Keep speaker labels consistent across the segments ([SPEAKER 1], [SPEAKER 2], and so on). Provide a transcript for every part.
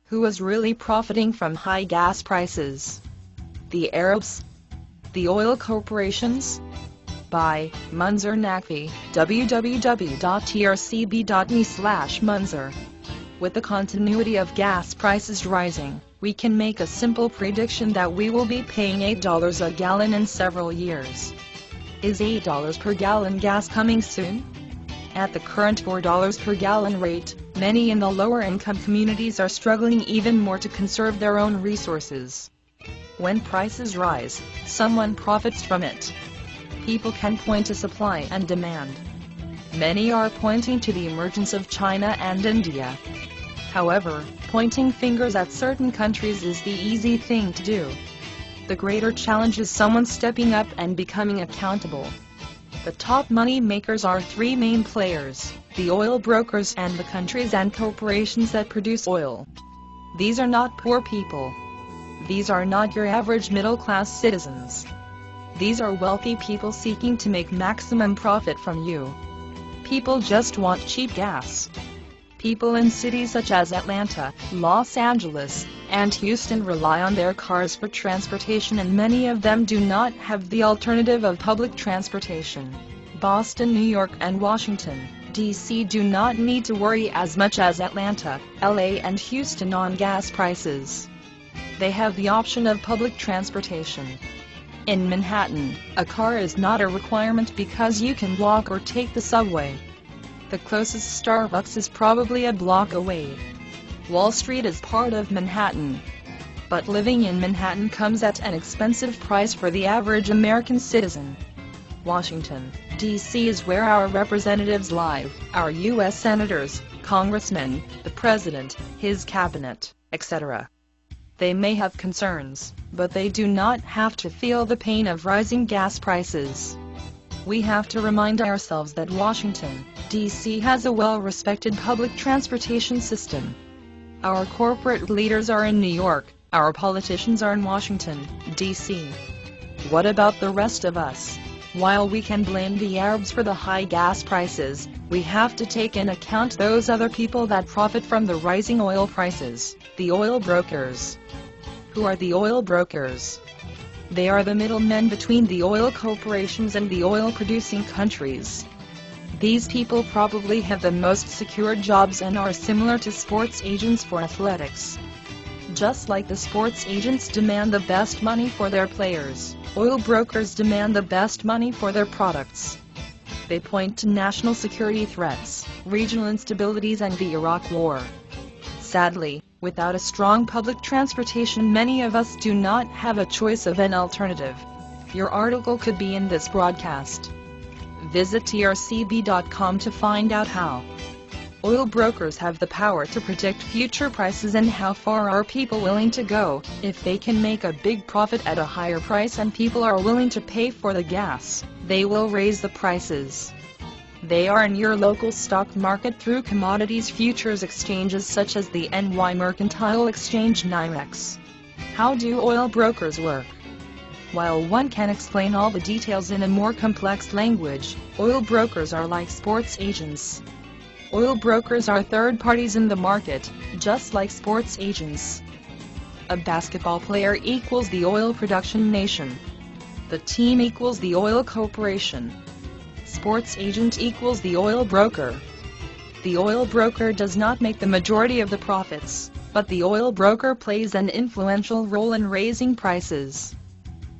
[SPEAKER 1] Who is really profiting from high gas prices? The Arabs? The oil corporations? By Munzer Naqvi, www.trcb.me/Munzer. With the continuity of gas prices rising, we can make a simple prediction that we will be paying $8 a gallon in several years. Is $8 per gallon gas coming soon? At the current $4 per gallon rate, many in the lower income communities are struggling even more to conserve their own resources. When prices rise, someone profits from it. People can point to supply and demand. Many are pointing to the emergence of China and India. However, pointing fingers at certain countries is the easy thing to do. The greater challenge is someone stepping up and becoming accountable. The top money makers are three main players: the oil brokers and the countries and corporations that produce oil. These are not poor people. These are not your average middle-class citizens. These are wealthy people seeking to make maximum profit from you. People just want cheap gas. People in cities such as Atlanta, Los Angeles, and Houston rely on their cars for transportation, and many of them do not have the alternative of public transportation. Boston, New York, and Washington, D.C. do not need to worry as much as Atlanta, L.A., and Houston on gas prices. They have the option of public transportation. In Manhattan, a car is not a requirement because you can walk or take the subway. The closest Starbucks is probably a block away. Wall Street is part of Manhattan. But living in Manhattan comes at an expensive price for the average American citizen. Washington, D.C. is where our representatives live, our U.S. senators, congressmen, the president, his cabinet, etc. They may have concerns, but they do not have to feel the pain of rising gas prices. We have to remind ourselves that Washington, D.C. has a well-respected public transportation system. Our corporate leaders are in New York, our politicians are in Washington, D.C. What about the rest of us? While we can blame the Arabs for the high gas prices, we have to take in account those other people that profit from the rising oil prices, the oil brokers. Who are the oil brokers? They are the middlemen between the oil corporations and the oil-producing countries. These people probably have the most secure jobs and are similar to sports agents for athletics. Just like the sports agents demand the best money for their players, oil brokers demand the best money for their products. They point to national security threats, regional instabilities, and the Iraq War. Sadly, without a strong public transportation, many of us do not have a choice of an alternative. Your article could be in this broadcast. Visit trcb.com to find out how. Oil brokers have the power to predict future prices and how far are people willing to go. If they can make a big profit at a higher price and people are willing to pay for the gas, they will raise the prices. They are in your local stock market through commodities futures exchanges such as the NY Mercantile Exchange NYMEX. How do oil brokers work? While one can explain all the details in a more complex language, oil brokers are like sports agents. Oil brokers are third parties in the market, just like sports agents. A basketball player equals the oil production nation. The team equals the oil corporation. Sports agent equals the oil broker. The oil broker does not make the majority of the profits, but the oil broker plays an influential role in raising prices.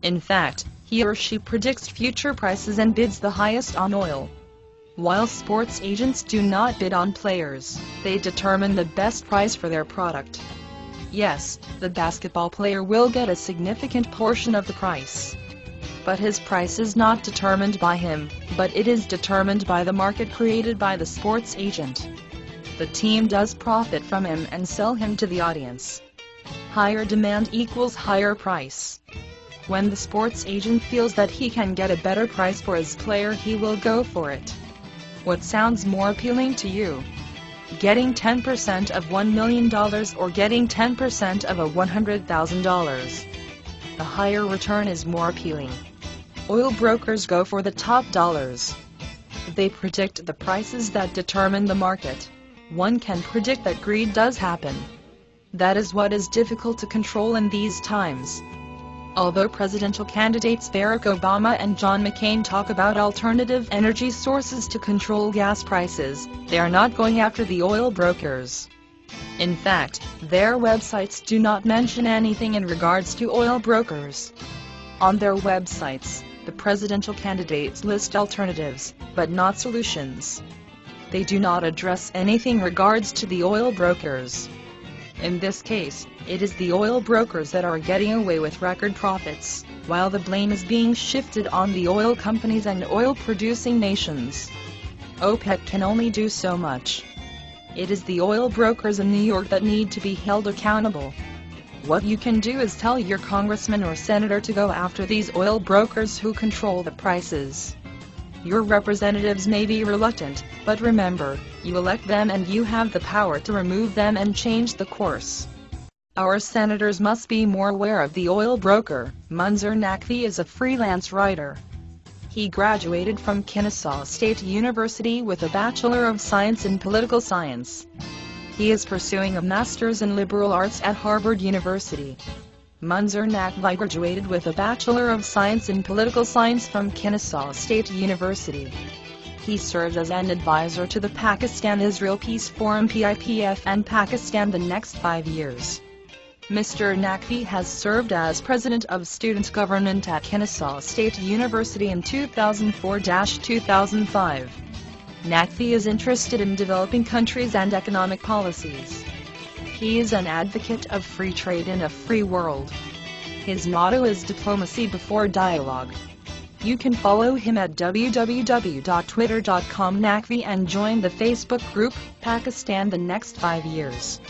[SPEAKER 1] In fact, he or she predicts future prices and bids the highest on oil. While sports agents do not bid on players, they determine the best price for their product. Yes, the basketball player will get a significant portion of the price. But his price is not determined by him, but it is determined by the market created by the sports agent. The team does profit from him and sell him to the audience. Higher demand equals higher price. When the sports agent feels that he can get a better price for his player, he will go for it. What sounds more appealing to you? Getting 10% of $1 million or getting 10% of $100,000? The higher return is more appealing. Oil brokers go for the top dollars. They predict the prices that determine the market. One can predict that greed does happen. That is what is difficult to control in these times. Although presidential candidates Barack Obama and John McCain talk about alternative energy sources to control gas prices, they are not going after the oil brokers. In fact, their websites do not mention anything in regards to oil brokers. On their websites, the presidential candidates list alternatives, but not solutions. They do not address anything regards to the oil brokers. In this case, it is the oil brokers that are getting away with record profits, while the blame is being shifted on the oil companies and oil-producing nations. OPEC can only do so much. It is the oil brokers in New York that need to be held accountable. What you can do is tell your congressman or senator to go after these oil brokers who control the prices. Your representatives may be reluctant, but remember, you elect them and you have the power to remove them and change the course. Our senators must be more aware of the oil broker. Munzer Naqvi is a freelance writer. He graduated from Kennesaw State University with a Bachelor of Science in Political Science. He is pursuing a Master's in Liberal Arts at Harvard University. Munzer Naqvi graduated with a Bachelor of Science in Political Science from Kennesaw State University. He served as an advisor to the Pakistan-Israel Peace Forum (PIPF) and Pakistan the next 5 years. Mr. Naqvi has served as President of Student Government at Kennesaw State University in 2004-2005. Naqvi is interested in developing countries and economic policies. He is an advocate of free trade in a free world. His motto is diplomacy before dialogue. You can follow him at www.twitter.com Naqvi and join the Facebook group, Pakistan the Next 5 Years.